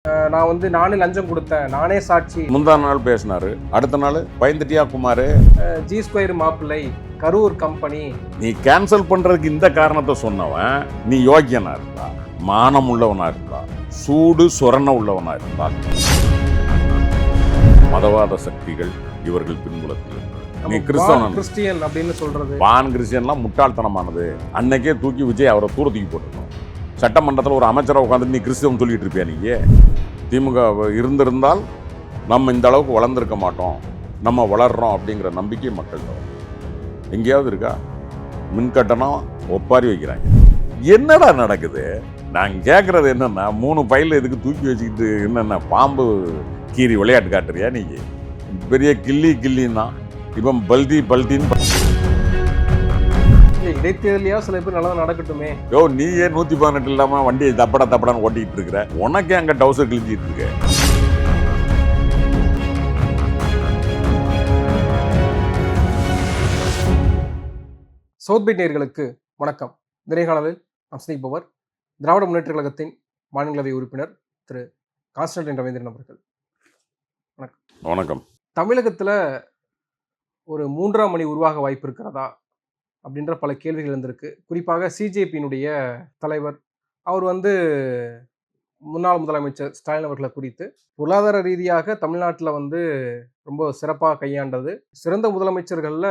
நான் வந்து நானே லஞ்சம் கொடுத்தேன், நானே சாட்சி. முந்தா நாள் பேசினாரு, அடுத்த நாள் பயந்துட்டியா குமாரு, ஜி ஸ்கொயர் மாப்பிள்ளை, கரூர் கம்பெனி. நீ கேன்சல் பண்றதுக்கு இந்த காரணத்தை சொன்னவன் நீ யோக்கியனா இருந்தா, மானம் உள்ளவனா இருந்தா, சூடு சொரண உள்ளவனா இருந்தா, மதவாத சக்திகள் இவர்கள் பின்புலத்தில் நீ கிறிஸ்டியன் அப்படின்னு சொல்றது, பான் கிறிஸ்டியன்லாம் முட்டாள்தனமானது. அன்னைக்கே தூக்கி விஜய் அவரை தூரத்துக்கு போட்டுருக்கணும். சட்டமன்றத்தில் ஒரு அமைச்சரை உட்காந்து நீ கிறிஸ்தவம் சொல்லிட்டு இருப்பியா? நீங்க திமுக இருந்திருந்தால் நம்ம இந்த அளவுக்கு வளர்ந்துருக்க மாட்டோம், நம்ம வளர்றோம் அப்படிங்கிற நம்பிக்கை மக்கள் எங்கேயாவது இருக்கா? மின்கட்டணம் ஒப்பாரி வைக்கிறாங்க. என்னடா நடக்குது? நான் கேட்கறது என்னன்னா, 3 பையில எதுக்கு தூக்கி வச்சுக்கிட்டு என்னென்ன பாம்பு கீரி விளையாட்டு காட்டுறியா? நீங்க பெரிய கில்லின்னா இப்போ பல்தின்னு இடைத்தேர்தலையா சில பேர் நல்லா நடக்கட்டுமே. யோ, நீ ஏன் 118 இல்லாம வண்டியை தப்படான்னு ஓட்டிட்டு இருக்கிற? உனக்கே அங்க டவுசர் கிழிஞ்சிட்டு இருக்க. சவுத் பீட் நேயர்களுக்கு வணக்கம். இந்த நேர்காணலில் நாம் சந்திப்பவர் திராவிட முன்னேற்ற கழகத்தின் மாநிலங்களவை உறுப்பினர் திரு கான்ஸ்டன்டைன் ரவீந்திரன் அவர்கள். வணக்கம். வணக்கம். தமிழகத்துல ஒரு 3ஆம் அணி உருவாக வாய்ப்பு இருக்கிறதா அப்படின்ற பல கேள்விகள் இருந்திருக்கு. குறிப்பாக சிஜேபியினுடைய தலைவர் அவர் வந்து முன்னாள் முதலமைச்சர் ஸ்டாலின் அவர்களை குறித்து பொருளாதார ரீதியாக தமிழ்நாட்டில் வந்து ரொம்ப சிறப்பாக கையாண்டது, சிறந்த முதலமைச்சர்களில்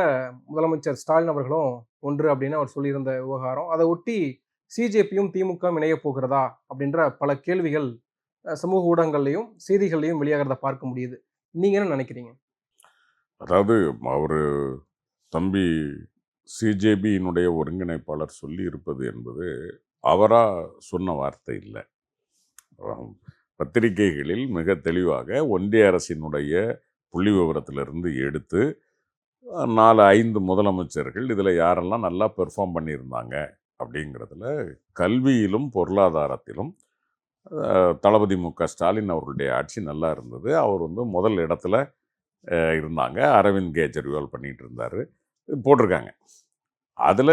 முதலமைச்சர் ஸ்டாலின் அவர்களும் ஒன்று அப்படின்னு அவர் சொல்லியிருந்த விவகாரம். அதை ஒட்டி சிஜேபியும் திமுகவும் இணைய போகிறதா அப்படின்ற பல கேள்விகள் சமூக ஊடகங்கள்லையும் செய்திகள்லையும் வெளியாகிறத பார்க்க முடியுது. நீங்க என்ன நினைக்கிறீங்க? அதாவது அவர் தம்பி சிஜேபியினுடைய ஒருங்கிணைப்பாளர் சொல்லி இருப்பது என்பது அவராக சொன்ன வார்த்தை இல்லை. பத்திரிகைகளில் மிக தெளிவாக ஒன்றிய அரசினுடைய புள்ளி விவரத்திலிருந்து எடுத்து 4-5 முதலமைச்சர்கள் இதில் யாரெல்லாம் நல்லா பெர்ஃபார்ம் பண்ணியிருந்தாங்க அப்படிங்கிறதுல கல்வியிலும் பொருளாதாரத்திலும் தளபதி மு.க. ஸ்டாலின் அவர்களுடைய ஆட்சி நல்லா இருந்தது. அவர் வந்து முதல் இடத்துல இருந்தாங்க. அரவிந்த் கெஜ்ரிவால் பண்ணிகிட்டு இருந்தார், போட்டிருக்காங்க. அதில்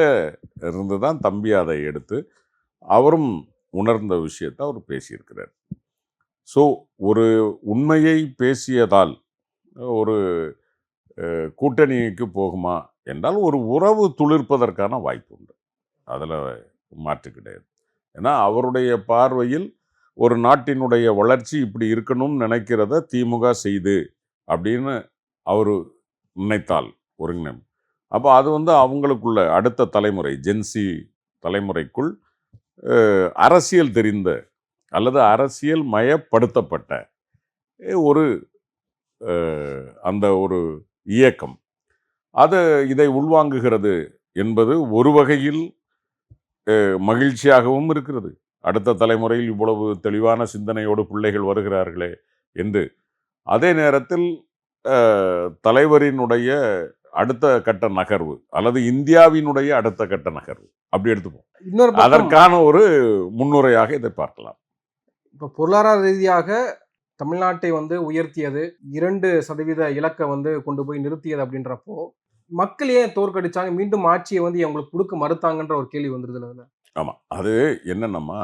இருந்து தான் தம்பி அதை எடுத்து அவரும் உணர்ந்த விஷயத்தை அவர் பேசியிருக்கிறார். ஸோ ஒரு உண்மையை பேசியதால் ஒரு கூட்டணிக்கு போகுமா என்றால் ஒரு உறவு துளிர்ப்பதற்கான வாய்ப்பு உண்டு, அதில் மாற்று கிடையாது. ஏன்னா அவருடைய பார்வையில் ஒரு நாட்டினுடைய வளர்ச்சி இப்படி இருக்கணும்னு நினைக்கிறத திமுக செய்து அப்படின்னு அவர் நினைத்தால் ஒருங்கிணைப்பு, அப்போ அது வந்து அவங்களுக்குள்ள அடுத்த தலைமுறை ஜென்சி தலைமுறைக்குள் அரசியல் தெரிந்த அல்லது அரசியல் மயப்படுத்தப்பட்ட ஒரு அந்த ஒரு இயக்கம் அது இதை உள்வாங்குகிறது என்பது ஒரு வகையில் மகிழ்ச்சியாகவும் இருக்கிறது. அடுத்த தலைமுறையில் இவ்வளவு தெளிவான சிந்தனையோடு பிள்ளைகள் வருகிறார்களே என்று. அதே நேரத்தில் தலைவரினுடைய அடுத்த கட்ட நகர்வு அல்லது இந்தியாவினுடைய அடுத்த கட்ட நகர்வு அப்படி எடுத்துப்போம், அதற்கான ஒரு முன்னுரையாக இதை பார்க்கலாம். இப்போ பொருளாதார ரீதியாக தமிழ்நாட்டை வந்து உயர்த்தியது, 2% இலக்கை வந்து கொண்டு போய் நிறுத்தியது அப்படின்றப்போ மக்கள் ஏன் தோற்கடிச்சாங்க, மீண்டும் ஆட்சியை வந்து அவங்களுக்கு கொடுக்க மறுத்தாங்கன்ற ஒரு கேள்வி வந்துருதுல அதில். ஆமாம், அது என்னென்னமா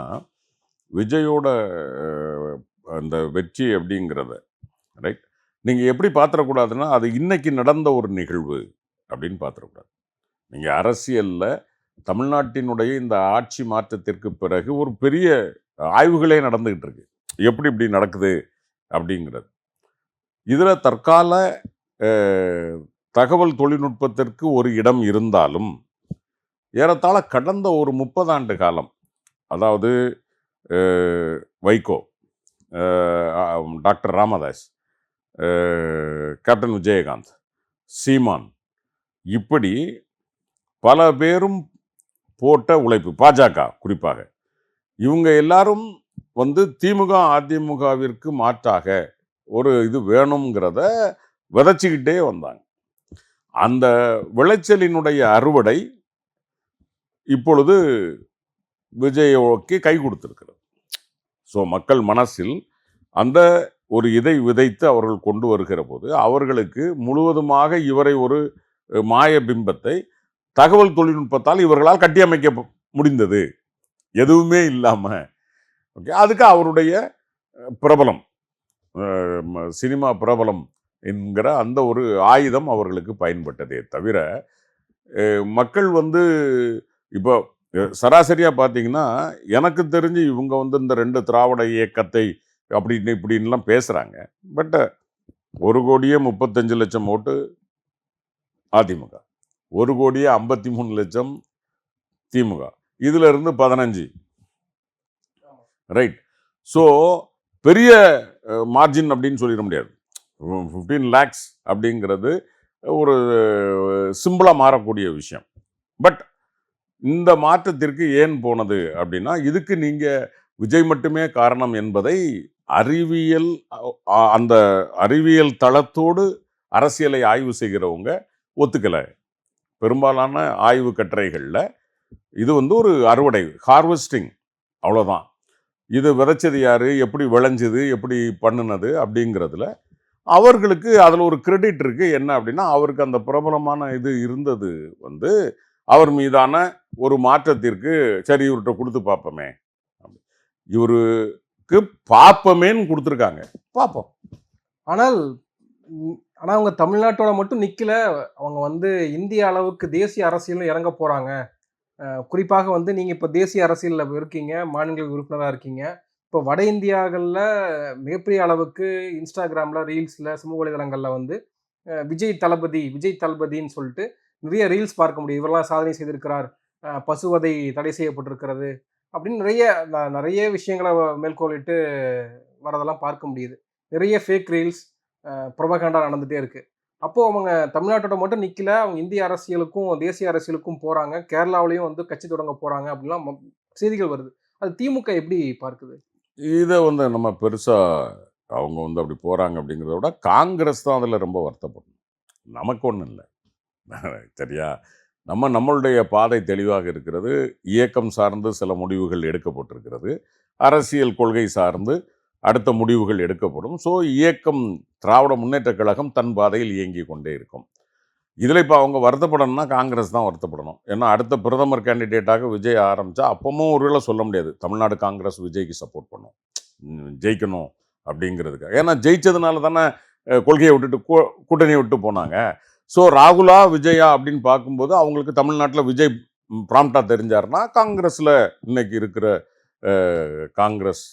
விஜயோட அந்த வெற்றி அப்படிங்கிறத ரைட் நீங்கள் எப்படி பார்த்துடக்கூடாதுன்னா, அது இன்னைக்கு நடந்த ஒரு நிகழ்வு அப்படின்னு பார்த்துடக்கூடாது. நீங்கள் அரசியலில் தமிழ்நாட்டினுடைய இந்த ஆட்சி மாற்றத்திற்கு பிறகு ஒரு பெரிய ஆய்வுகளே நடந்துகிட்டு இருக்கு, எப்படி இப்படி நடக்குது அப்படிங்கிறது. இதில் தற்கால தகவல் தொழில்நுட்பத்திற்கு ஒரு இடம் இருந்தாலும் ஏறத்தாழ கடந்த ஒரு 30 ஆண்டு காலம், அதாவது வைகோ, டாக்டர் ராமதாஸ், கேப்டன் விஜயகாந்த், சீமான், இப்படி பல பேரும் போட்ட உழைப்பு, பாஜக குறிப்பாக, இவங்க எல்லாரும் வந்து திமுக அதிமுகவிற்கு மாற்றாக ஒரு இது வேணுங்கிறத விதைச்சிக்கிட்டே வந்தாங்க. அந்த விளைச்சலினுடைய அறுவடை இப்பொழுது விஜய்க்கு கை கொடுத்திருக்கிறது. ஸோ மக்கள் மனசில் அந்த ஒரு இதை விதைத்து அவர்கள் கொண்டு வருகிற போது அவர்களுக்கு முழுவதுமாக இவரை ஒரு மாய பிம்பத்தை தகவல் தொழில்நுட்பத்தால் இவர்களால் கட்டியமைக்க முடிந்தது, எதுவுமே இல்லாமல். ஓகே, அதுக்கு அவருடைய பிரபலம், சினிமா பிரபலம் என்கிற அந்த ஒரு ஆயுதம் அவர்களுக்கு பயன்பட்டதே தவிர, மக்கள் வந்து இப்போ சராசரியா பார்த்தீங்கன்னா, எனக்கு தெரிஞ்சு இவங்க வந்து இந்த 2 திராவிட இயக்கத்தை அப்படின்னு இப்படின்லாம் பேசுறாங்க. பட் 1,35,00,000 ஓட்டு அதிமுக, 1,53,00,000 திமுக, இதுல இருந்து 15, ரைட். ஸோ பெரிய மார்ஜின் அப்படின்னு சொல்லிட முடியாது. 15 lakhs அப்படிங்கிறது ஒரு சிம்பிளா மாறக்கூடிய விஷயம். பட் இந்த மாற்றத்திற்கு ஏன் போனது அப்படின்னா, இதுக்கு நீங்க விஜய் மட்டுமே காரணம் என்பதை அறிவியல் அந்த அறிவியல் தளத்தோடு அரசியலை ஆய்வு செய்கிறவங்க ஒத்துக்கல. பெரும்பாலான ஆய்வு கட்டுரைகள்ல இது வந்து ஒரு அறுவடை, ஹார்வெஸ்டிங், அவ்வளோதான். இது விதைச்சது யாரு, எப்படி விளைஞ்சது, எப்படி பண்ணுனது அப்படிங்கிறதுல அவர்களுக்கு அதில் ஒரு கிரெடிட் இருக்கு. என்ன அப்படின்னா, அவருக்கு அந்த பிரபலமான இது இருந்தது வந்து அவர் மீதான ஒரு மாற்றத்திற்கு, சரி இவர்கிட்ட கொடுத்து பார்ப்போமே, இவருக்கு பார்ப்போமேன்னு கொடுத்துருக்காங்க, பார்ப்போம். ஆனால் ஆனா அவங்க தமிழ்நாட்டோட மட்டும் நிக்கல. அவங்க வந்து இந்திய அளவுக்கு தேசிய அரசியலும் இறங்க போறாங்க. குறிப்பாக வந்து நீங்க இப்ப தேசிய அரசியல்ல இருக்கீங்க, மாநில உறுப்பினரா இருக்கீங்க. இப்போ வட இந்தியாகள்ல மிகப்பெரிய அளவுக்கு இன்ஸ்டாகிராம்ல, ரீல்ஸ்ல, சமூக வலைதளங்கள்ல வந்து விஜய் தளபதின்னு சொல்லிட்டு நிறைய ரீல்ஸ் பார்க்க முடியும். இவரெல்லாம் சாதனை செய்திருக்கிறார், பசுவதை தடை செய்யப்பட்டிருக்கிறது அப்படின்னு நிறைய விஷயங்களை மேற்கோளிட்டு வரதெல்லாம் பார்க்க முடியுது. நிறைய ஃபேக் ரீல்ஸ், ப்ரொபகண்டா நடந்துட்டே இருக்கு. அப்போ அவங்க தமிழ்நாட்டோட மட்டும் நிக்கல, அவங்க இந்திய அரசியலுக்கும் தேசிய அரசியலுக்கும் போறாங்க. கேரளாவிலையும் வந்து கட்சி தொடங்க போறாங்க அப்படிலாம் செய்திகள் வருது. அது திமுக எப்படி பார்க்குது? இதை வந்து நம்ம பெருசா அவங்க வந்து அப்படி போறாங்க அப்படிங்கிறத விட காங்கிரஸ் தான் அதில் ரொம்ப வருத்தப்படும். நமக்கு ஒன்றும் இல்லை, சரியா? நம்மளுடைய பாதை தெளிவாக இருக்கிறது. இயக்கம் சார்ந்து சில முடிவுகள் எடுக்கப்பட்டிருக்கிறது, அரசியல் கொள்கை சார்ந்து அடுத்த முடிவுகள் எடுக்கப்படும். ஸோ இயக்கம் திராவிட முன்னேற்ற கழகம் தன் பாதையில் இயங்கி கொண்டே இருக்கும். இதில் இப்போ அவங்க வருத்தப்படணும்னா காங்கிரஸ் தான் வருத்தப்படணும். ஏன்னா அடுத்த பிரதமர் கேண்டிடேட்டாக விஜய் ஆரம்பித்தா அப்பவும் ஒருவேளை சொல்ல முடியாது தமிழ்நாடு காங்கிரஸ் விஜய்க்கு சப்போர்ட் பண்ணும், ஜெயிக்கணும் அப்படிங்கிறதுக்காக. ஏன்னா ஜெயிச்சதுனால தானே கொள்கையை விட்டுட்டு கூட்டணியை விட்டு போனாங்க. ஸோ ராகுலா விஜயா அப்படின்னு பார்க்கும்போது அவங்களுக்கு தமிழ்நாட்டில் விஜய் ப்ராம்ப்டாக தெரிஞ்சாருன்னா காங்கிரஸில் இன்னைக்கு இருக்கிற காங்கிரஸ்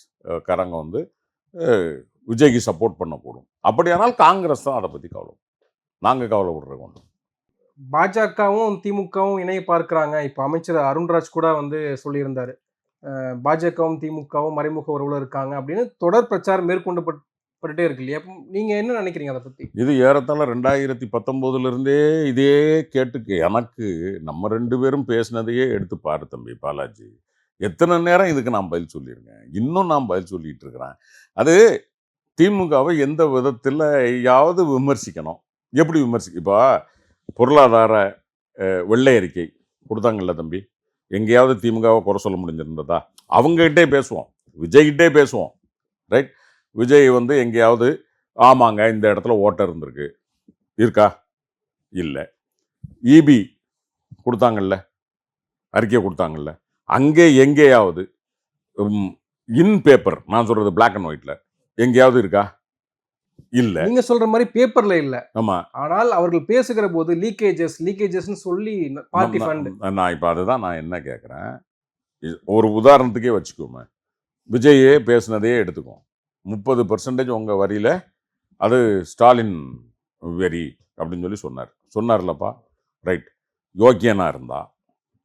காரங்க வந்து விஜய்க்கு சப்போர்ட் பண்ணக்கூடும். அப்படியானால் காங்கிரஸ் தான் அதை பற்றி கவலை, நாங்கள் கவலைப்படுற கொண்டு. பாஜகவும் திமுகவும் இணைய பார்க்கிறாங்க. இப்போ அமைச்சர் அருண்ராஜ் கூட வந்து சொல்லியிருந்தாரு, பாஜகவும் திமுகவும் மறைமுக உறவுல இருக்காங்க அப்படின்னு தொடர் பிரச்சாரம் மேற்கொண்டுபட்டுட்டே இருக்கு இல்லையா? நீங்க என்ன நினைக்கிறீங்க அதை பத்தி? இது ஏறத்தாழ 2019 இதே கேட்டு எனக்கு நம்ம 2 பேரும் பேசினதையே எடுத்து பாரு தம்பி பாலாஜி. எத்தனை நேரம் இதுக்கு நான் பதில் சொல்லியிருக்கேன், இன்னும் நான் பதில் சொல்லிட்டு இருக்கிறேன். அது திமுகவை எந்த விதத்தில் யாவது விமர்சிக்கணும், எப்படி இப்போ பொருளாதார வெள்ளை அறிக்கை கொடுத்தாங்கல்ல தம்பி, எங்கேயாவது திமுகவை குறை சொல்ல முடிஞ்சிருந்ததா? அவங்ககிட்டே பேசுவோம், விஜய்கிட்டே பேசுவோம், ரைட்? விஜய் வந்து எங்கேயாவது ஆமாங்க இந்த இடத்துல ஓட்டர் இருந்திருக்கு, இருக்கா? இல்லை. இபி கொடுத்தாங்கல்ல, அறிக்கை கொடுத்தாங்கல்ல, அங்கே எங்கேயாவது இன் பேப்பர், நான் சொல்றது பிளாக் அண்ட் ஒயிட்ல எங்கேயாவது இருக்கா? இல்ல. நீங்க சொல்ற மாதிரி பேப்பர்ல இல்ல. ஆமா. ஆனால் அவர்கள் பேசுகிற போது லீக்கேஜஸ்னு சொல்லி பார்ட்டி ஃபண்ட். நான் இப்போ அதுதான் நான் என்ன கேட்குறேன், ஒரு உதாரணத்துக்கே வச்சுக்கோமே, விஜயே பேசுனதே எடுத்துக்கோம். 30% உங்கள் வரியில் அது ஸ்டாலின் வெரி அப்படின்னு சொல்லி சொன்னார்லப்பா, ரைட்? யோக்கியனாக இருந்தா,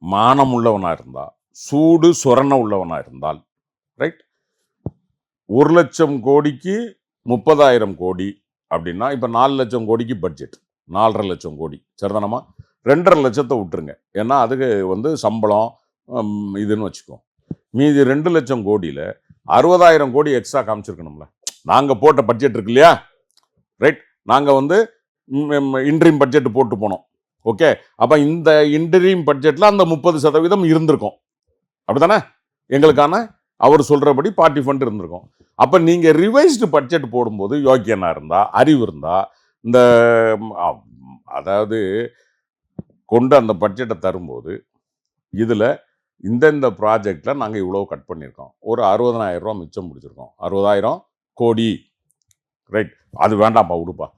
மானம் உள்ளவனாக இருந்தா, சூடு சொரண உள்ளவனாக இருந்தால், ரைட், 1,00,000 கோடிக்கு 30,000 கோடி அப்படின்னா இப்போ 4,00,000 கோடிக்கு பட்ஜெட், 4,50,000 கோடி சரிதானமா? 2,50,000 விட்டுருங்க, ஏன்னா அதுக்கு வந்து சம்பளம் இதுன்னு வச்சுக்கோ. மீதி 2,00,000 கோடியில் 60,000 கோடி எக்ஸ்ட்ரா காமிச்சிருக்கணும்ல. நாங்கள் போட்ட பட்ஜெட் இருக்கு இல்லையா, ரைட்? நாங்கள் வந்து இன்ட்ரீம் பட்ஜெட் போட்டு போனோம், ஓகே? அப்போ இந்த இன்ட்ரீம் பட்ஜெட்டில் அந்த 30% இருந்திருக்கும், அப்படித்தானே? எங்களுக்கான அவர் சொல்கிறபடி பார்ட்டி ஃபண்ட் இருந்திருக்கும். அப்போ நீங்கள் ரிவைஸ்டு பட்ஜெட் போடும்போது யோக்கியனாக இருந்தால், அறிவு இருந்தால், இந்த அதாவது கொண்டு அந்த பட்ஜெட்டை தரும்போது இதில் இந்த ப்ராஜெக்டில் நாங்கள் இவ்வளோ கட் பண்ணியிருக்கோம், ஒரு 60,000 ரூபா மிச்சம் பிடிச்சிருக்கோம், 60,000 கோடி. ரைட், அது வேண்டாம்ப்பா, விடுப்பா.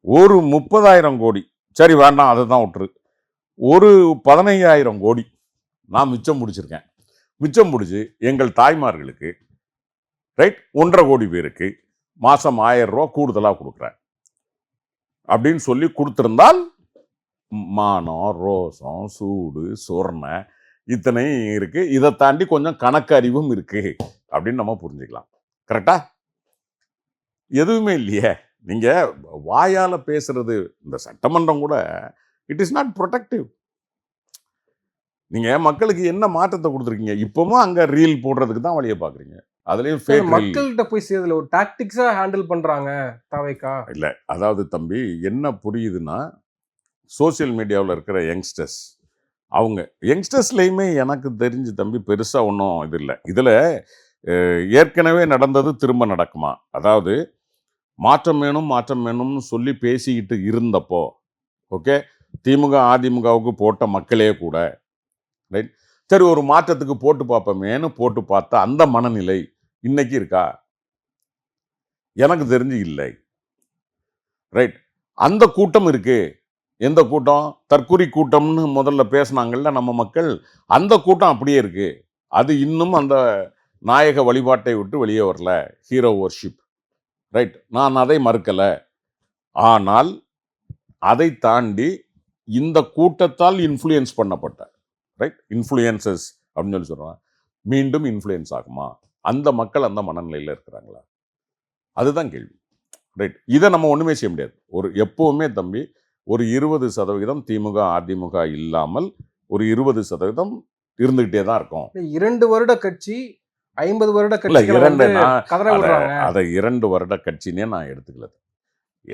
ஒரு 30,000 கோடி, சரி வேண்டாம், அதை தான் விட்டுரு. ஒரு 15,000 கோடி நான் மிச்சம் பிடிச்சிருக்கேன். மிச்சம் பிடிச்சி எங்கள் தாய்மார்களுக்கு, ரைட், 1.5 கோடி பேருக்கு மாதம் 1000 ரூபா கூடுதலாக கொடுக்குறேன் அப்படின்னு சொல்லி கொடுத்துருந்தால் மானம், ரோசம், சூடு, சொர்ணை இத்தனை இருக்கு. இதை தாண்டி கொஞ்சம் கணக்கு அறிவும் இருக்கு அப்படின்னு நம்ம புரிஞ்சுக்கலாம். கரெக்டா? எதுவுமே இல்லையே. நீங்க வாயால பேசுறது, இந்த சட்டமன்றம் கூட இட் இஸ் நாட் ப்ரொடக்டிவ். நீங்க மக்களுக்கு என்ன மாற்றத்தை கொடுத்துருக்கீங்க? இப்பவும் அங்க ரீல் போடுறதுக்கு தான் வழியை பாக்குறீங்க. அதுலயும் ஃபேக் ரீல். மக்கள்கிட்ட போய் சேரல, ஒரு டாக்டிக்ஸா ஹேண்டில் பண்றாங்க தாவேக்கா. இல்ல, அதாவது தம்பி என்ன புரியுதுன்னா, சோசியல் மீடியாவில் இருக்கிற யங்ஸ்டர்ஸ், அவங்க யங்ஸ்டர்ஸ்லையுமே எனக்கு தெரிஞ்சு தம்பி பெருசா ஒன்றும் இது இல்லை. இதுல ஏற்கனவே நடந்தது திரும்ப நடக்குமா? அதாவது மாற்றம் வேணும் மாற்றம் வேணும்னு சொல்லி பேசிக்கிட்டு இருந்தப்போ, ஓகே, திமுக அதிமுகவுக்கு போட்ட மக்களே கூட, ரைட், சரி ஒரு மாற்றத்துக்கு போட்டு பார்ப்போமேன்னு போட்டு பார்த்தா அந்த மனநிலை இன்னைக்கு இருக்கா? எனக்கு தெரிஞ்சு இல்லை. ரைட், அந்த கூட்டம் இருக்கு. எந்த கூட்டம்? தற்குறி கூட்டம்னு முதல்ல பேசினாங்கல்ல நம்ம மக்கள், அந்த கூட்டம் அப்படியே இருக்கு. அது இன்னும் அந்த நாயக வழிபாட்டை விட்டு வெளியே வரல. ஹீரோ வர்ஷிப், ரைட், நான் அதை மறுக்கல. ஆனால் அதை தாண்டி இந்த கூட்டத்தால் இன்ஃப்ளூயன்ஸ் பண்ணப்பட்ட, ரைட், இன்ஃப்ளூயன்சஸ் அப்படின்னு சொல்லி சொல்றாங்க, மீண்டும் இன்ஃப்ளூயன்ஸ் ஆகுமா? அந்த மக்கள் அந்த மனநிலையில் இருக்கிறாங்களா? அதுதான் கேள்வி. ரைட், இதை நம்ம ஒண்ணுமே செய்ய முடியாது. ஒரு எப்பவுமே தம்பி ஒரு 20% திமுக அதிமுக இல்லாமல் ஒரு 20% இருந்துகிட்டே தான் இருக்கும். 2 வருட கட்சி 50 வருட இல்ல, கட்சிகளை வந்து கதற விடுறாங்க. அதை 2 வருட கட்சினே நான் எடுத்துக்கல.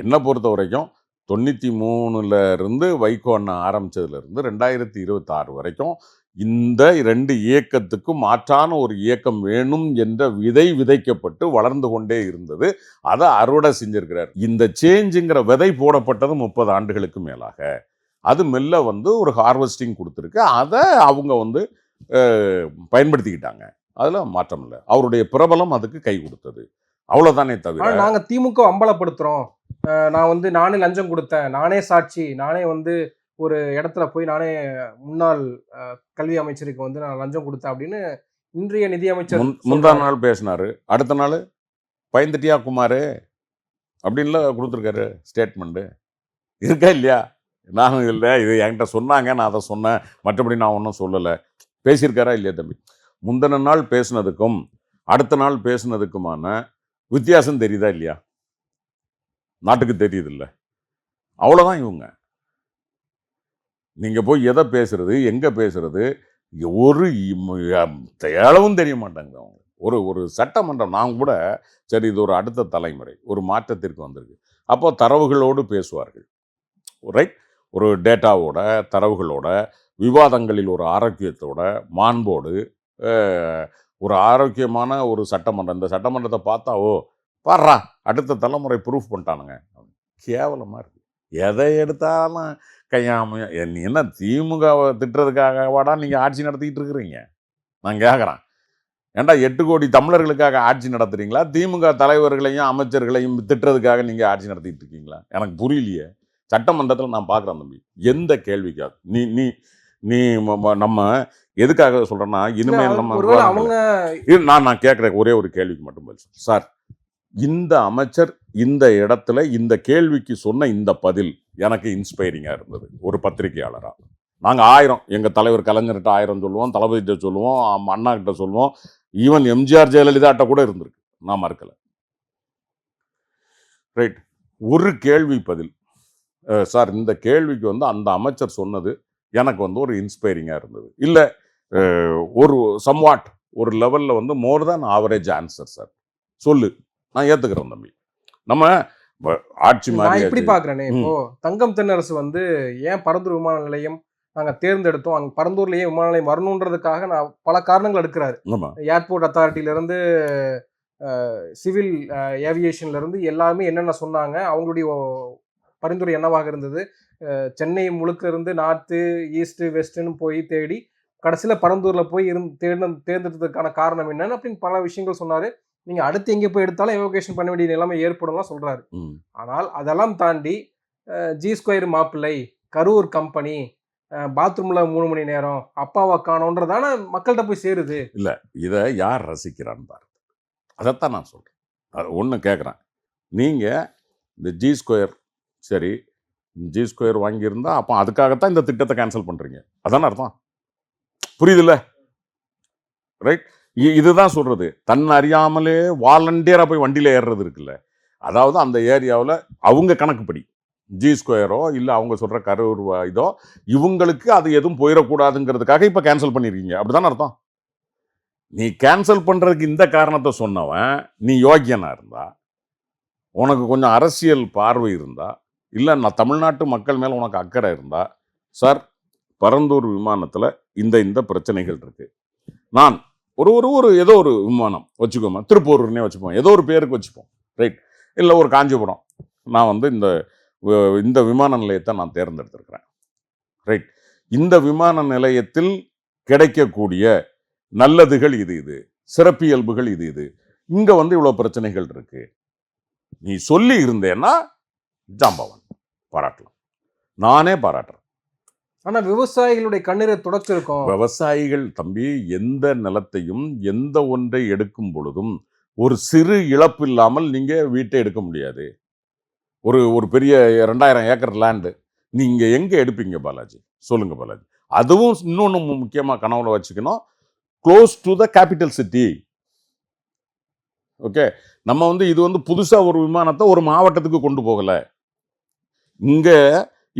என்னை பொறுத்த வரைக்கும் 93ல இருந்து வைகோ அண்ணா ஆரம்பிச்சதுல இருந்து 2026 வரைக்கும் இந்த 2 இயக்கத்துக்கும் மாற்றான ஒரு இயக்கம் வேணும் என்ற விதை விதைக்கப்பட்டு வளர்ந்து கொண்டே இருந்தது. அதை அறுவடை செஞ்சிருக்கிறார். இந்த சேஞ்சுங்கிற விதை போடப்பட்டது 30 ஆண்டுகளுக்கு மேலாக. அது மெல்ல வந்து ஒரு ஹார்வெஸ்டிங் கொடுத்துருக்கு. அதை அவங்க வந்து பயன்படுத்திக்கிட்டாங்க. அதுல மாற்றம் இல்லை. அவருடைய பிரபலம் அதுக்கு கை கொடுத்தது, அவ்வளவுதானே தவிர. நாங்க திமுக அம்பலப்படுத்துறோம், நான் வந்து நானே லஞ்சம் கொடுத்தேன், நானே சாட்சி, நானே வந்து ஒரு இடத்துல போய் நானே முன்னாள் கல்வி அமைச்சருக்கு வந்து நான் லஞ்சம் கொடுத்தேன் அப்படின்னு இன்றைய நிதியமைச்சர் முந்தா நாள் பேசினாரு. அடுத்த நாள் பயந்துட்டியா குமாரு அப்படின்ல கொடுத்துருக்காரு ஸ்டேட்மெண்ட். இருக்கா இல்லையா? நானும் இல்லை, இது என்கிட்ட சொன்னாங்க, நான் அதை சொன்னேன், மற்றபடி நான் ஒன்றும் சொல்லலை. பேசியிருக்காரா இல்லையா தம்பி? முந்தின நாள் பேசுனதுக்கும் அடுத்த நாள் பேசுனதுக்குமான வித்தியாசம் தெரியுதா இல்லையா? நாட்டுக்கு தெரியுது இல்லை? அவ்வளோதான் இவங்க. நீங்க போய் எதை பேசுறது, எங்க பேசுறது, ஒரு அளவும் தெரிய மாட்டாங்க அவங்க. ஒரு சட்டமன்றம் நான் கூட சரி இது ஒரு அடுத்த தலைமுறை ஒரு மாற்றத்திற்கு வந்திருக்கு. அப்போ தரவுகளோடு பேசுவார்கள், ரைட், ஒரு டேட்டாவோட தரவுகளோட விவாதங்களில் ஒரு ஆரோக்கியத்தோட மாண்போடு ஒரு ஆரோக்கியமான ஒரு சட்டமன்றம். இந்த சட்டமன்றத்தை பார்த்தா ஓ பாடுறா அடுத்த தலைமுறை ப்ரூஃப் பண்ணிட்டானுங்க. கேவலமாக இருக்கு. எதை எடுத்தாலும் கையாமையா. நீ என்ன திமுகவை திட்டுறதுக்காகவாடா நீங்கள் ஆட்சி நடத்திக்கிட்டு இருக்கிறீங்க? நான் கேட்குறேன். ஏன்டா 8 கோடி தமிழர்களுக்காக ஆட்சி நடத்துறீங்களா? திமுக தலைவர்களையும் அமைச்சர்களையும் திட்டுறதுக்காக நீங்கள் ஆட்சி நடத்திட்டு இருக்கீங்களா? எனக்கு புரியலையே. சட்டமன்றத்தில் நான் பார்க்குறேன் தம்பி, எந்த கேள்விக்காக நீ நீ நீ நம்ம எதுக்காக சொல்கிறேன்னா, இனிமேல் நம்ம நான் கேட்குற ஒரே ஒரு கேள்விக்கு மட்டும் பதில் சார். இந்த அமைச்சர் இந்த இடத்துல இந்த கேள்விக்கு சொன்ன இந்த பதில் எனக்கு இன்ஸ்பைரிங்காக இருந்தது. ஒரு பத்திரிகையாளராக நாங்கள் 1000 எங்கள் தலைவர் கலைஞர்கிட்ட 1000 சொல்லுவோம், தளபதிகிட்ட சொல்லுவோம், அண்ணா கிட்ட சொல்லுவோம், ஈவன் எம்ஜிஆர் ஜெயலலிதாட்ட கூட இருந்திருக்கு, நான் மறுக்கல. ரைட், ஒரு கேள்வி பதில் சார், இந்த கேள்விக்கு வந்து அந்த அமைச்சர் சொன்னது எனக்கு வந்து ஒரு இன்ஸ்பைரிங்காக இருந்தது. இல்லை ஒரு சம்வாட் ஒரு லெவலில் வந்து மோர் தேன் ஆவரேஜ் ஆன்சர் சார், சொல்லு, நான் ஏற்றுக்கிறேன் தம்பி. நம்ம ஆட்சி மாதிரி எப்படி பார்க்குறேனே, இப்போ தங்கம் தென்னரசு வந்து ஏன் பரந்தூர் விமான நிலையம் நாங்கள் தேர்ந்தெடுத்தோம், அங்கே பரந்தூர்லேயே விமான நிலையம் வரணுன்றதுக்காக நான் பல காரணங்கள் எடுக்கிறாரு. ஏர்போர்ட் அத்தாரிட்டியிலேருந்து சிவில் ஏவியேஷன்லேருந்து எல்லாருமே என்னென்ன சொன்னாங்க, அவங்களுடைய பரிந்துரை என்னவாக இருந்தது, சென்னை முழுக்க இருந்து நார்த்து ஈஸ்ட்டு வெஸ்ட்டுன்னு போய் தேடி கடைசியில் பரந்தூரில் போய் தேர்ந்தெடுத்ததுக்கான காரணம் என்னன்னு அப்படின்னு பல விஷயங்கள் சொன்னார். நீங்க அடுத்து எங்கே போய் எடுத்தாலும் எவோகேஷன் பண்ண வேண்டிய நிலைமை ஏற்படும்லாம் சொல்றாரு. ம். ஆனால் அதெல்லாம் தாண்டி ஜி ஸ்கொயர் மாப்பிள்ளை, கரூர் கம்பெனி, பாத்ரூம்ல 3 மணி நேரம், அப்பாவை காணோன்றதான மக்கள்கிட்ட போய் சேருது. இல்ல, இதை யார் ரசிக்கிறான்னு பாருங்க. அதைத்தான் நான் சொல்றேன். அது ஒன்று கேட்குறேன். நீங்க இந்த ஜி ஸ்கொயர், சரி, ஜி ஸ்கொயர் வாங்கியிருந்தா அப்போ அதுக்காகத்தான் இந்த திட்டத்தை கேன்சல் பண்றீங்க, அதான அர்த்தம்? புரியுதுல்ல? ரைட். இதுதான் சொல்றது. தன் அறியாமலே வாலண்டியரா போய் வண்டியில ஏறுறது இருக்குல்ல, அதாவது அந்த ஏரியாவில் அவங்க கணக்குப்படி ஜி ஸ்கொயரோ இல்லை அவங்க சொல்ற கரூர் இதோ இவங்களுக்கு அது எதுவும் போயிடக்கூடாதுங்கிறதுக்காக இப்போ கேன்சல் பண்ணிருக்கீங்க, அப்படிதானே அர்த்தம்? நீ கேன்சல் பண்றதுக்கு இந்த காரணத்தை சொன்னவன் நீ யோக்கியனா இருந்தா, உனக்கு கொஞ்சம் அரசியல் பார்வை இருந்தா, இல்லை நான் தமிழ்நாட்டு மக்கள் மேல உனக்கு அக்கறை இருந்தா, சார் பரந்தூர் விமானத்தில் இந்த பிரச்சனைகள் இருக்கு, நான் ஒரு ஒரு ஒரு ஏதோ ஒரு விமானம் வச்சுக்கோமா, திருப்பூர்னே வச்சுப்போம், ஏதோ ஒரு பேருக்கு வச்சுப்போம், ரைட், இல்லை ஒரு காஞ்சிபுரம், நான் வந்து இந்த விமான நிலையத்தை நான் தேர்ந்தெடுத்திருக்கிறேன், ரைட், இந்த விமான நிலையத்தில் கிடைக்கக்கூடிய நல்லதுகள் இது, சிறப்பியல்புகள் இது, இங்க வந்து இவ்வளவு பிரச்சனைகள் இருக்கு, நீ சொல்லி இருந்தேன்னா ஜாம்பவன் பாராட்டலாம், நானே பாராட்டுறேன். ஆனா விவசாயிகளுடைய கண்ணீரை துடைச்சிருக்கோம். விவசாயிகள் தம்பி எந்த நிலத்தையும் எந்த ஒன்றை எடுக்கும் பொழுதும் ஒரு சிறு இழப்பு இல்லாமல் நீங்க வீட்டை எடுக்க முடியாது. ஒரு பெரிய 2000 ஏக்கர் லேண்டு நீங்க எங்க எடுப்பீங்க பாலாஜி? சொல்லுங்க பாலாஜி. அதுவும் இன்னொன்னு முக்கியமா கனவுல வச்சுக்கணும், close to the capital city. Okay, நம்ம வந்து இது வந்து புதுசா ஒரு விமானத்தை ஒரு மாவட்டத்துக்கு கொண்டு போகல. இங்க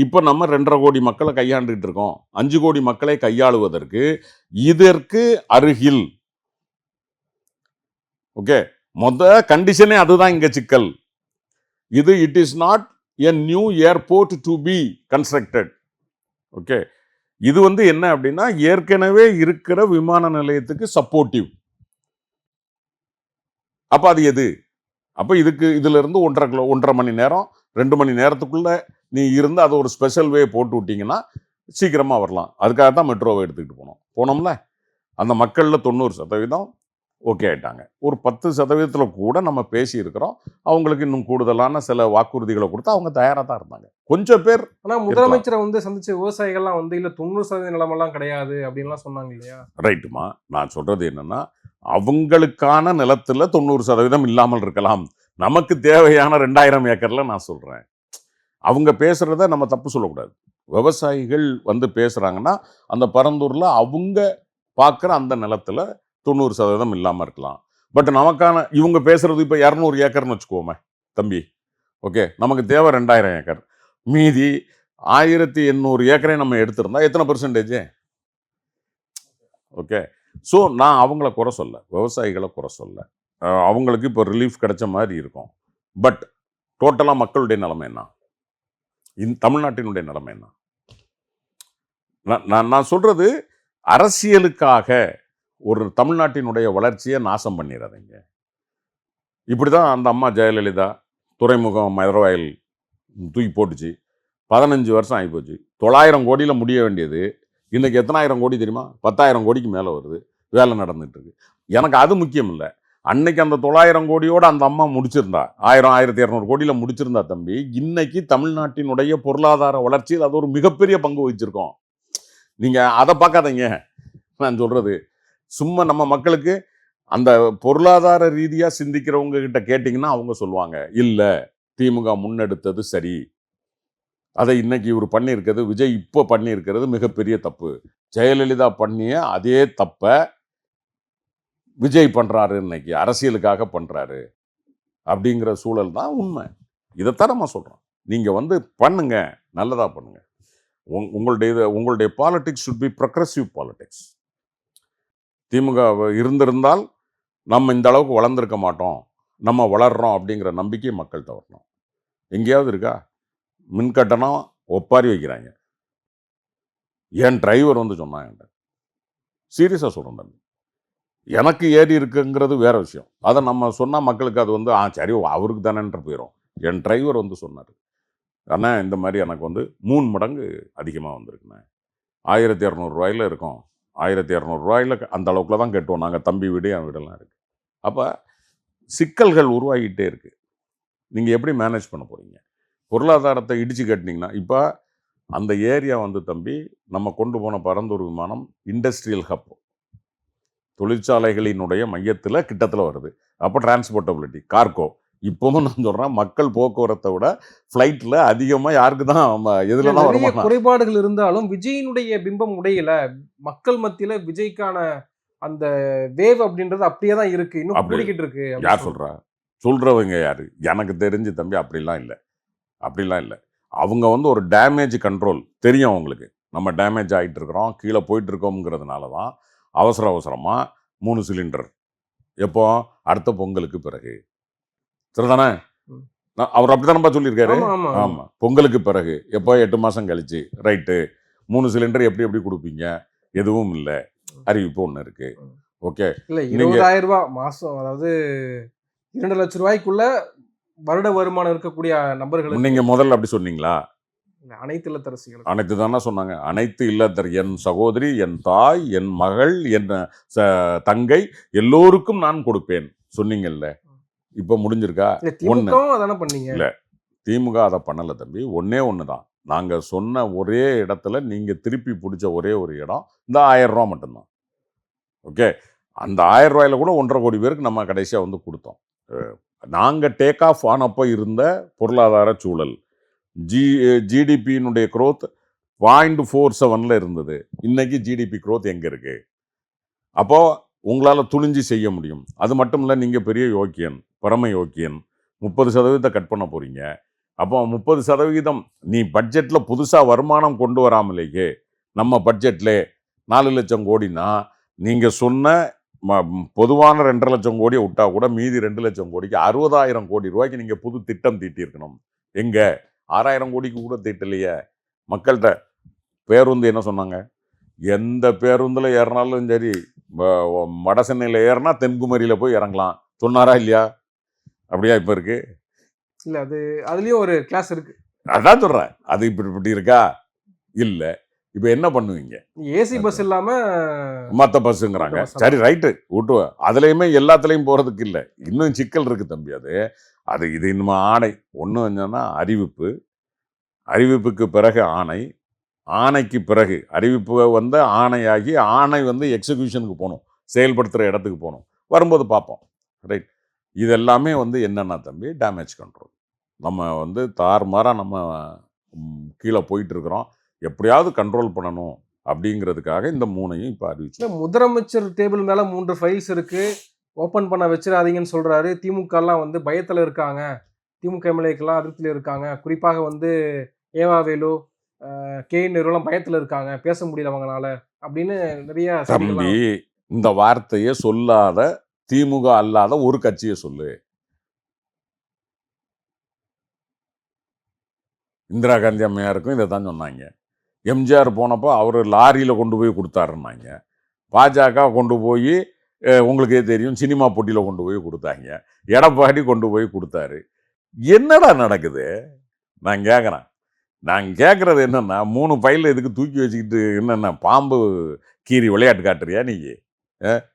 இப்ப நம்ம 2.5 கோடி மக்களை கையாண்டுகிட்டு இருக்கோம். 5 கோடி மக்களை கையாளுவதற்கு இதற்கு அருகில், ஓகே, கண்டிஷனே அதுதான் இங்க சிக்கல். இது it is not a new airport to be constructed. Okay, இது வந்து என்ன அப்படின்னா ஏற்கனவே இருக்கிற விமான நிலையத்துக்கு சப்போர்ட்டிவ். அப்ப அது எது? அப்ப இதுல இருந்து 1.5 மணி நேரம் 2 மணி நேரத்துக்குள்ள நீ இருந்து அதை ஒரு ஸ்பெஷல் வே போட்டு விட்டீங்கன்னா சீக்கிரமா வரலாம். அதுக்காக தான் மெட்ரோவை எடுத்துக்கிட்டு போனோம்ல. அந்த மக்கள்ல 90% ஓகே ஆயிட்டாங்க. ஒரு 10% கூட நம்ம பேசி இருக்கிறோம். அவங்களுக்கு இன்னும் கூடுதலான சில வாக்குறுதிகளை கொடுத்து அவங்க தயாரா தான் இருந்தாங்க. கொஞ்சம் பேர். ஆனா முதலமைச்சரை வந்து சந்திச்ச விவசாயிகள்லாம் வந்து இல்ல 90% நிலமெல்லாம் கிடையாது அப்படின்லாம் சொன்னாங்க இல்லையா? ரைட்டுமா, நான் சொல்றது என்னன்னா அவங்களுக்கான நிலத்துல 90% இல்லாமல் இருக்கலாம். நமக்கு தேவையான 2000 ஏக்கர்ல நான் சொல்றேன். அவங்க பேசுறத நம்ம தப்பு சொல்லக்கூடாது. விவசாயிகள் வந்து பேசுறாங்கன்னா அந்த பரந்தூர்ல அவங்க பார்க்குற அந்த நிலத்துல 90% இல்லாம இருக்கலாம். பட் நமக்கான இவங்க பேசுறது இப்ப 200 ஏக்கர்னு வச்சுக்கோமே தம்பி. ஓகே, நமக்கு தேவை 2000 ஏக்கர். மீதி 1800 ஏக்கரை நம்ம எடுத்திருந்தா எத்தனை பெர்சன்டேஜ்? ஓகே, ஸோ நான் அவங்கள குறை சொல்ல, விவசாயிகளை குறை சொல்ல. அவங்களுக்கு இப்போ ரிலீஃப் கிடைச்ச மாதிரி இருக்கும். பட் டோட்டலாக மக்களுடைய நிலைமை என்ன? தமிழ்நாட்டினுடைய நிலைமை என்ன? நான் சொல்றது அரசியலுக்காக ஒரு தமிழ்நாட்டினுடைய வளர்ச்சியை நாசம் பண்ணிடாதீங்க. இப்படிதான் அந்த அம்மா ஜெயலலிதா துறைமுகம் மதுரவாயில் தூக்கி போட்டுச்சு. 15 வருஷம் ஆகிப்போச்சு. 900 கோடியில் முடிய வேண்டியது இன்னைக்கு எத்தனாயிரம் கோடி தெரியுமா? 10,000 கோடிக்கு மேலே வருது. வேலை நடந்துட்டு இருக்கு. எனக்கு அது முக்கியம் இல்லை. அன்னைக்கு அந்த 900 கோடியோட அந்த அம்மா முடிச்சிருந்தா, 1200 கோடியில் முடிச்சிருந்தா தம்பி, இன்னைக்கு தமிழ்நாட்டினுடைய பொருளாதார வளர்ச்சியில் அது ஒரு மிகப்பெரிய பங்கு வகிச்சிருக்கோம். நீங்க அதை பார்க்காதீங்க. நான் சொல்றது சும்மா நம்ம மக்களுக்கு அந்த பொருளாதார ரீதியா சிந்திக்கிறவங்க கிட்ட கேட்டீங்கன்னா அவங்க சொல்லுவாங்க, இல்ல திமுக முன்னெடுத்தது சரி, அதை இன்னைக்கு இவர் பண்ணியிருக்கிறது, விஜய் இப்போ பண்ணியிருக்கிறது மிகப்பெரிய தப்பு, ஜெயலலிதா பண்ணிய அதே தப்ப விஜய் பண்றாரு, இன்னைக்கு அரசியலுக்காக பண்றாரு அப்படிங்கிற சூழல் தான் உண்மை. இதைத்தான் நம்ம சொல்றோம். நீங்க வந்து பண்ணுங்க, நல்லதா பண்ணுங்க. உங்களுடைய politics should be progressive politics. DMK இருந்திருந்தால் நம்ம இந்த அளவுக்கு வளர்ந்துருக்க மாட்டோம், நம்ம வளர்றோம் அப்படிங்கிற நம்பிக்கை மக்கள்கிட்ட வரணும். எங்கேயாவது இருக்கா? மின்கட்டணம் ஒப்பாரி வைக்கிறாங்க. என் டிரைவர் வந்து சொன்னாங்க, சீரியஸாக சொல்கிறேன் தம்பி, எனக்கு ஏறி இருக்குங்கிறது வேற விஷயம். அதை நம்ம சொன்னால் மக்களுக்கு அது வந்து சரி அவருக்கு தானேன்ற போயிடும். என் டிரைவர் வந்து சொன்னார், அண்ணா இந்த மாதிரி எனக்கு வந்து 3 மடங்கு அதிகமாக வந்திருக்குண்ணே, 1200 ரூபாயில் இருக்கும், 1200 ரூபாயில் அந்த அளவுக்குள்ள தான் கட்டுவோம் நாங்கள், தம்பி வீடு என் வீடெல்லாம் இருக்குது. அப்போ சிக்கல்கள் உருவாகிட்டே இருக்கு. நீங்கள் எப்படி மேனேஜ் பண்ண போகிறீங்க? பொருளாதாரத்தை இடிச்சு கட்டினீங்கன்னா இப்போ அந்த ஏரியா வந்து தம்பி நம்ம கொண்டு போன பரந்தூர் விமானம் இண்டஸ்ட்ரியல் ஹப், தொழிற்சாலைகளினுடைய மையத்தில் கிட்டத்தில் வருது. அப்போ டிரான்ஸ்போர்ட்டபிலிட்டி கார்கோ. இப்பவும் நான் சொல்கிறேன், மக்கள் போக்குவரத்தை விட ஃப்ளைட்டில் அதிகமாக யாருக்கு தான் எதில் தான் நிறைய வருமானம். குறைபாடுகள் இருந்தாலும் விஜயினுடைய பிம்பம் உடையல. மக்கள் மத்தியில விஜய்க்கான அந்த வேவ் அப்படின்றது அப்படியே தான் இருக்கு. இன்னும் அப்படி கூடிக்கிட்டு இருக்கு. யார் சொல்கிறா? சொல்கிறவங்க யார்? எனக்கு தெரிஞ்சு தம்பி அப்படிலாம் இல்லை. அப்படிலாம் இல்லை. அவங்க வந்து ஒரு டேமேஜ் கண்ட்ரோல் தெரியும் அவங்களுக்கு. நம்ம டேமேஜ் ஆகிட்டு இருக்கிறோம், கீழே போயிட்டு இருக்கோங்கிறதுனால தான் அவசர அவசரமாக 3 சிலிண்டர். எப்போ? அடுத்த பொங்கலுக்கு பிறகு. சரிதானே? ம். அவர் அப்படித்தானப்பா சொல்லியிருக்காரு. ஆமா, ஆமா, ஆமா. ஆமாம், பொங்கலுக்கு பிறகு. எப்போ? 8 மாதம் கழிச்சு. ரைட்டு. 3 சிலிண்டர் எப்படி எப்படி கொடுப்பீங்க? எதுவும் இல்லை. அறிவிப்பு ஒன்று இருக்கு. ஓகே. இல்ல நீங்க 20,000 ரூபாய் மாசம், அதாவது 2 லட்சம் ரூபாய்க்குள்ள வருட வருமானம் இருக்கக்கூடிய நபர்களுக்கு, நீங்க முதல்ல அப்படி சொன்னீங்களா? அனைத்து இல்லத்தரசிகளுக்கு. அனைத்து தானே சொன்னாங்க. அனைத்து இல்லத்தர், என் சகோதரி, என் தாய், என் மகள், என் தங்கை எல்லோருக்கும் நான் கொடுப்பேன் சொன்னீங்கல்ல. இப்போ முடிஞ்சிருக்கா? இல்ல ஒண்ணு திமுகவும் அதானே பண்ணீங்க. இல்ல, திமுக அதை பண்ணல தம்பி. ஒண்ணே ஒன்று தான். நாங்க சொன்ன ஒரே இடத்துல நீங்க திருப்பி பிடிச்ச ஒரே ஒரு இடம் இந்த 1000 ரூபா மட்டும்தான். ஓகே. அந்த 1000 ரூபாயில கூட 1.5 கோடி பேருக்கு நம்ம கடைசியா வந்து கொடுத்தோம். நாங்க டேக் ஆஃப் ஆனப்போ இருந்த பொருளாதார சூழல், ஜிடிபியினுடைய growth 0.47 இருந்தது. இன்னைக்கு ஜிடிபி growth எங்க இருக்கு? அப்போ உங்களால துணிஞ்சு செய்ய முடியும். அது மட்டும் இல்லை, நீங்க பெரிய யோக்கியன், பரம யோக்கியன். 30% கட் பண்ண போறீங்க. அப்போ 30% நீ பட்ஜெட்ல புதுசா வருமானம் கொண்டு வராமலேயே நம்ம பட்ஜெட்ல 4 லட்சம் கோடினா, நீங்க சொன்ன பொதுவான 2.5 லட்சம் கோடியை விட்டா கூட மீதி 2 லட்சம் கோடிக்கு 60,000 கோடி ரூபாய்க்கு நீங்க புது திட்டம் தீட்டியிருக்கணும். எங்க 6,000 கோடிக்கு கூட தீட்டலையே. மக்கள்கிட்ட பேருந்து என்ன சொன்னாங்க? எந்த பேருந்துல ஏறினாலும் சரி, வட சென்னையில் ஏறினா தென்குமரியில போய் இறங்கலாம் சொன்னாரா இல்லையா? அப்படியா இப்ப இருக்கு? இல்ல அது அதுலயும் ஒரு கிளாஸ் இருக்கு. அதான் சொல்றேன். அது இப்படி இப்படி இருக்கா? இல்ல. இப்ப என்ன பண்ணுவீங்க? ஏசி பஸ் இல்லாம மத்த பஸ்ஸுங்கிறாங்க. சரி, ரைட்டு, விட்டுவேன். அதுலயுமே எல்லாத்துலயும் போறதுக்கு இல்லை. இன்னும் சிக்கல் இருக்கு தம்பி. அது இது இன்னும் ஆணை ஒண்ணு என்னன்னா அறிவிப்பு, அறிவிப்புக்கு பிறகு ஆணை, ஆணைக்கு பிறகு அறிவிப்பு வந்து ஆணையாகி, ஆணை வந்து எக்ஸிக்யூஷனுக்கு போகணும், செயல்படுத்துகிற இடத்துக்கு போகணும். வரும்போது பார்ப்போம். ரைட். இது எல்லாமே வந்து என்னன்னா தம்பி, டேமேஜ் கண்ட்ரோல். நம்ம வந்து தாறுமாறாக நம்ம கீழே போயிட்டு இருக்கிறோம். எப்படியாவது கண்ட்ரோல் பண்ணணும் அப்படிங்கிறதுக்காக இந்த 3ஐயும் இப்போ அறிவிச்சு. முதலமைச்சர் டேபிள் மேல 3 ஃபைல்ஸ் இருக்கு, ஓப்பன் பண்ண வச்சிடாதீங்கன்னு சொல்றாரு. திமுகலாம் வந்து பயத்தில் இருக்காங்க, திமுக எம்எல்ஏக்கெல்லாம் அதிருப்தியில் இருக்காங்க. குறிப்பாக வந்து ஏவாவேலு, கே நேருலாம் பயத்தில் இருக்காங்க, பேச முடியல அவங்களால அப்படின்னு நிறைய தம்பி, இந்த வார்த்தையை சொல்லாத திமுக அல்லாத ஒரு கட்சியை சொல்லு. இந்திரா காந்தி அம்மையாருக்கும் இதை தான் சொன்னாங்க. எம்ஜிஆர் போனப்போ அவர் லாரியில் கொண்டு போய் கொடுத்தாருன்னாங்க. பாஜக கொண்டு போய் உங்களுக்கே தெரியும் சினிமா போட்டியில் கொண்டு போய் கொடுத்தாங்க. எடப்பாடி கொண்டு போய் கொடுத்தாரு. என்னடா நடக்குது? நான் கேட்குறது என்னன்னா, 3 ஃபைலில் இதுக்கு தூக்கி வச்சுக்கிட்டு என்னென்ன பாம்பு கீரி விளையாட்டு காட்டுறியா நீ?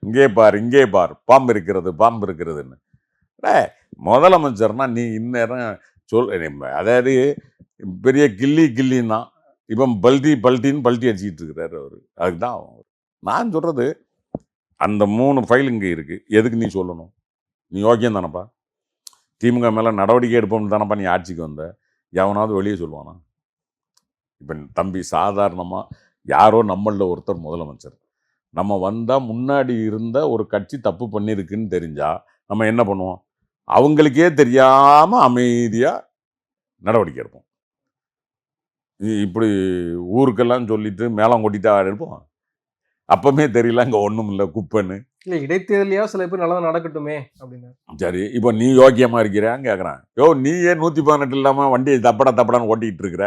இங்கே பார் பாம்பு இருக்கிறதுன்னு. முதலமைச்சர்னா நீ இந்நேரம் அதாவது பெரிய கில்லின்னா இப்போ பல்ட்டின்னு அடிச்சுக்கிட்டு இருக்கிறாரு அவர். அதுக்குதான் நான் சொல்றது, அந்த 3 ஃபைல் இங்கே இருக்கு. எதுக்கு நீ சொல்லணும்? நீ யோக்கியம் தானப்பா. திமுக மேலே நடவடிக்கை எடுப்போம்னு தானப்பா நீ ஆட்சிக்கு வந்த. எவனாவது வெளியே சொல்லுவானா? இப்போ தம்பி, சாதாரணமாக யாரோ நம்மளில் ஒருத்தர் முதலமைச்சர், நம்ம வந்தால் முன்னாடி இருந்த ஒரு கட்சி தப்பு பண்ணியிருக்குன்னு தெரிஞ்சா நம்ம என்ன பண்ணுவோம்? அவங்களுக்கே தெரியாமல் அமைதியாக நடவடிக்கை எடுப்போம். இப்படி ஊருக்கெல்லாம் சொல்லிட்டு மேலம் கொட்டிட்டா எடுப்போம். அப்பவுமே தெரியல அங்கே ஒன்றும் இல்லை, குப்பைன்னு. இல்லை, இடைத்தேர்தலையா சில பேர் நல்லா நடக்கட்டுமே அப்படின்னு. சரி, இப்போ நீ யோக்கியமாக இருக்கிறான்னு கேட்குறான். நீ ஏன் 118 இல்லாமல் வண்டியை தப்படான்னு ஓட்டிகிட்டு இருக்கிற?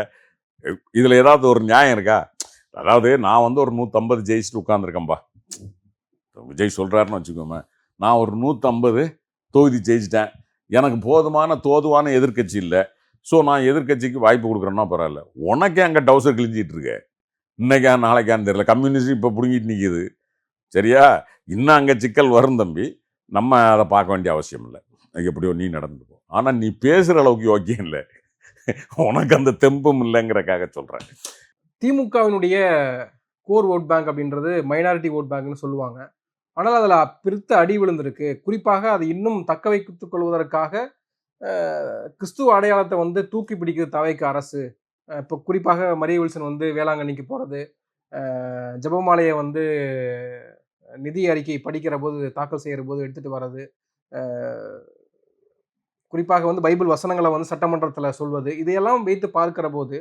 இதில் ஏதாவது ஒரு நியாயம் இருக்கா? அதாவது நான் வந்து ஒரு 150 ஜெயிச்சுட்டு உட்காந்துருக்கேன்பா. விஜய் சொல்கிறாருன்னு வச்சுக்கோமே, நான் ஒரு 150 தொகுதி ஜெயிச்சிட்டேன், எனக்கு தோதுவான எதிர்கட்சி இல்லை, ஸோ நான் எதிர்கட்சிக்கு வாய்ப்பு கொடுக்குறேன்னா பரவாயில்ல. உனக்கே அங்கே டவுசர் கிழிஞ்சிட்டு இருக்க. இன்னைக்கா நாளைக்கான்னு தெரியல, கம்யூனிஸ்ட் இப்போ பிடுங்கிட்டு நிற்கிது. சரியா? இன்னும் அங்கே சிக்கல் வரும் தம்பி. நம்ம அதை பார்க்க வேண்டிய அவசியம் இல்லை. எப்படியோ நீ நடந்து போ. ஆனால் நீ பேசுகிற அளவுக்கு யோக்கியம் இல்லை, உனக்கு அந்த தெம்பும் இல்லைங்கிறக்காக சொல்கிறேன். திமுகவினுடைய கோர் ஓட் பேங்க் அப்படின்றது மைனாரிட்டி ஓட் பேங்க்னு சொல்லுவாங்க. ஆனால் அதில் பிரித்த அடி விழுந்திருக்கு. குறிப்பாக அது இன்னும் தக்க வைத்துக் கொள்வதற்காக கிறிஸ்துவ அடையாளத்தை வந்து தூக்கி பிடிக்குது தவைக்க அரசு. இப்போ குறிப்பாக மரிய வில்சன் வந்து வேளாங்கண்ணிக்கு போகிறது, ஜெபமாலையை வந்து நிதி அறிக்கை படிக்கிற போது தாக்கல் செய்கிற போது எடுத்துகிட்டு வர்றது, குறிப்பாக வந்து பைபிள் வசனங்களை வந்து சட்டமன்றத்தில் சொல்வது, இதையெல்லாம் வைத்து பார்க்கிற போது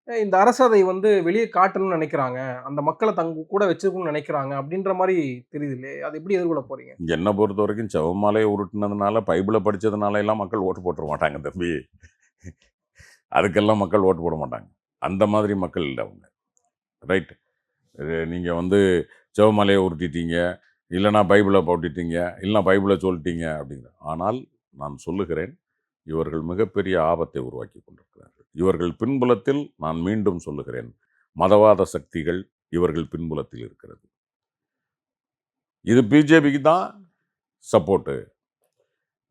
இந்த அரசு அதை வந்து வெளியே காட்டணும்னு நினைக்கிறாங்க, அந்த மக்களை தங்க கூட வச்சுக்கணும்னு நினைக்கிறாங்க அப்படின்ற மாதிரி தெரியுது இல்லையே, அதை எப்படி எதிர்கொள்ள போறீங்க? என்னை பொறுத்த வரைக்கும் ஜெபமாலையை உருட்டுனதுனால, பைபிளை படித்ததுனால எல்லாம் மக்கள் ஓட்டு போட்டுற மாட்டாங்க தம்பி. அதுக்கெல்லாம் மக்கள் ஓட்டு போட மாட்டாங்க. அந்த மாதிரி மக்கள் இல்லை அவங்க. ரைட். நீங்கள் வந்து ஜெபமாலையை உருட்டிட்டீங்க, இல்லைனா பைபிளை போட்டுட்டீங்க, இல்லைனா பைபிளை சொல்லிட்டீங்க அப்படிங்கிற. ஆனால் நான் சொல்லுகிறேன், இவர்கள் மிகப்பெரிய ஆபத்தை உருவாக்கி கொண்டிருக்கிறார்கள். இவர்கள் பின்புலத்தில், நான் மீண்டும் சொல்லுகிறேன், மதவாத சக்திகள் இவர்கள் பின்புலத்தில் இருக்கிறது. இது பிஜேபிக்கு தான் சப்போர்ட்டு.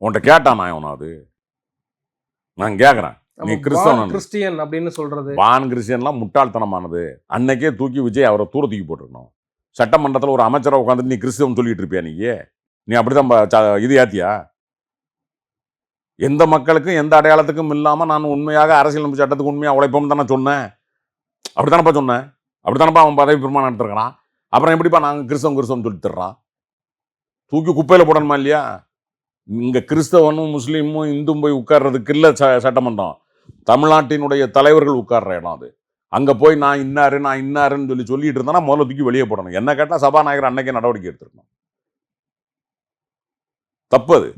உன்கிட்ட கேட்டான் நான் எவனாவது? நான் கேட்குறேன், நீ கிறிஸ்டியன் அப்படின்னு சொல்றது, பான் கிறிஸ்டியன்லாம் முட்டாள்தனமானது. அன்னைக்கே தூக்கி விஜய் அவரை தூர தூக்கி போட்டுருக்கணும். சட்டமன்றத்தில் ஒரு அமைச்சரை உட்காந்துட்டு நீ கிறிஸ்தவம் சொல்லிட்டு இருப்பியா? நீ அப்படிதான் இது ஏத்தியா? எந்த மக்களுக்கும் எந்த அடையாளத்துக்கும் இல்லாமல் நான் உண்மையாக அரசியலமைப்பு சட்டத்துக்கு உண்மையாக உழைப்போம் தானே சொன்னேன். அப்படித்தானப்பா சொன்னேன். அப்படித்தானப்பா அவன் பதவி பிரமாணம் எடுத்துருக்கிறான். அப்புறம் எப்படிப்பா நாங்கள் கிறிஸ்தவம் சொல்லி தர்றான்? தூக்கி குப்பையில் போடணுமா இல்லையா? இங்கே கிறிஸ்தவனும் முஸ்லீமும் இந்தும் போய் உட்கார்றதுக்கு இல்லை சட்டமன்றம். தமிழ்நாட்டினுடைய தலைவர்கள் உட்கார்ற இடம் அது. அங்கே போய் நான் இன்னாருன்னு சொல்லிட்டு இருந்தானா முதல்ல தூக்கி வெளியே போடணும். என்ன கேட்டால் சபாநாயகர் அன்னைக்கே நடவடிக்கை எடுத்துருக்கணும். தப்பு அது.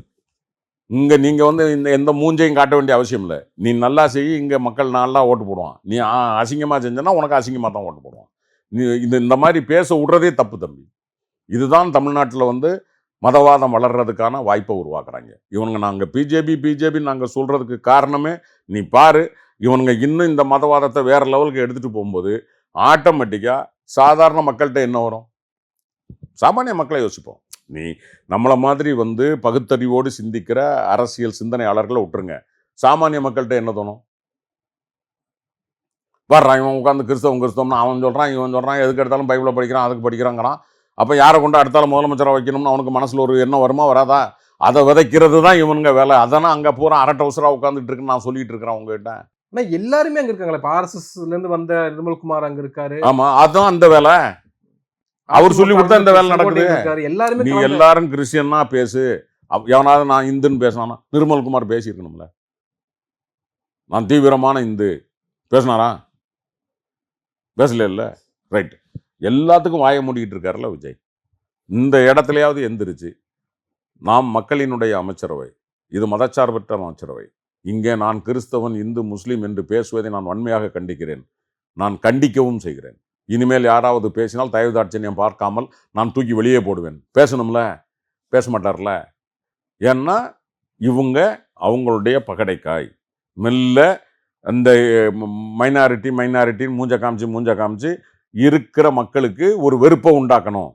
இங்கே நீங்கள் வந்து எந்த மூஞ்சையும் காட்ட வேண்டிய அவசியம் இல்லை. நீ நல்லா செய், இங்கே மக்கள் நல்லா ஓட்டு போடுவான். நீ அசிங்கமாக செஞ்சனா உனக்கு அசிங்கமாக தான் ஓட்டு போடுவான். நீ இந்த மாதிரி பேச விடுறதே தப்பு தம்பி. இதுதான் தமிழ்நாட்டில் வந்து மதவாதம் வளர்றதுக்கான வாய்ப்பை உருவாக்குறாங்க இவனுங்க. நாங்கள் பிஜேபி நாங்கள் சொல்கிறதுக்கு காரணமே நீ பாரு, இவனுங்க இன்னும் இந்த மதவாதத்தை வேறு லெவலுக்கு எடுத்துகிட்டு போகும்போது ஆட்டோமேட்டிக்காக சாதாரண மக்கள்கிட்ட என்ன வரும்? சாமானிய மக்களை யோசிப்போம். நீ நம்மளை மாதிரி வந்து பகுத்தறிவோடு சிந்திக்கிற அரசியல் சிந்தனையாளர்களை விட்டுருங்க. சாமானிய மக்கள்கிட்ட என்ன தோணும்? வர்றான் இவன் உட்காந்து கிறிஸ்தவம்னா அவன் சொல்கிறான், இவன் சொல்கிறான், எதுக்கு எடுத்தாலும் பைபிளை படிக்கிறான், அதுக்கு படிக்கிறாங்கிறான். அப்போ யாரை கொண்டு அடுத்தாலும் முதலமைச்சராக வைக்கணும்னு அவனுக்கு மனசில் ஒரு எண்ணம் வருமா வராதா? அதை விதைக்கிறது தான் இவனுங்க வேலை. அதனால் அங்கே பூரா அரட்டை அவசராக உட்காந்துட்டு இருக்குன்னு நான் சொல்லிட்டு இருக்கிறேன் உங்ககிட்ட. ஆனால் எல்லாருமே அங்கே இருக்காங்களே. இப்போ ஆர்எஸ்எஸ்லேருந்து வந்த நிர்மல்குமார் அங்கே இருக்காரு. ஆமாம், அதுதான் அந்த வேலை. அவர் சொல்லி கொடுத்தா இந்த வேலை நடக்குது. எல்லாருமே நீ எல்லாரும் கிறிஸ்டியன்னா பேசு, எவனாவது நான் இந்துன்னு பேசினானா? நிர்மல்குமார் பேசியிருக்கணும்ல. நான் தீவிரமான இந்து பேசினாரா? பேசல இல்லை. ரைட். எல்லாத்துக்கும் வாய மூடிக்கிட்டு இருக்காருல்ல விஜய். இந்த இடத்துலையாவது எந்திரிச்சு, நாம் மக்களினுடைய அமைச்சரவை, இது மதச்சார்பற்ற அமைச்சரவை, இங்கே நான் கிறிஸ்தவன் இந்து முஸ்லீம் என்று பேசுவதை நான் வன்மையாக கண்டிக்கிறேன். நான் கண்டிக்கவும் செய்கிறேன். இனிமேல் யாராவது பேசினால் தயவு தாட்சண்யம் பார்க்காமல் நான் தூக்கி வெளியே போடுவேன். பேசணும்ல, பேச மாட்டார்ல. ஏன்னா இவங்க அவங்களுடைய பகடைக்காய். மெல்ல அந்த மைனாரிட்டின்னு மூஞ்ச காமிச்சு இருக்கிற மக்களுக்கு ஒரு வெறுப்பை உண்டாக்கணும்.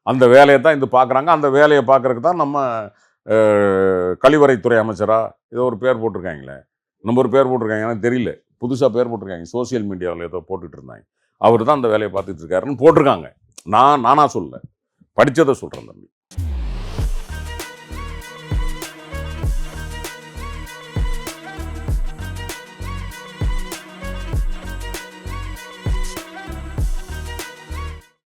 அந்த வேலையை தான் இது பார்க்குறாங்க. அந்த வேலையை பார்க்குறதுக்கு தான் நம்ம கழிவறைத்துறை அமைச்சரா ஏதோ ஒரு பேர் போட்டிருக்காங்களே, நம்ம ஒரு பேர் போட்டிருக்காங்க, எனக்கு தெரியல, புதுசாக பேர் போட்டிருக்காங்க, சோசியல் மீடியாவில் ஏதோ போட்டுட்டு இருந்தாங்க. அவர் தான் அந்த வேலையை பார்த்துட்டு இருக்காருன்னு போட்டிருக்காங்க. நானா சொல்லலை, படித்ததை சொல்கிறேன் தம்பி.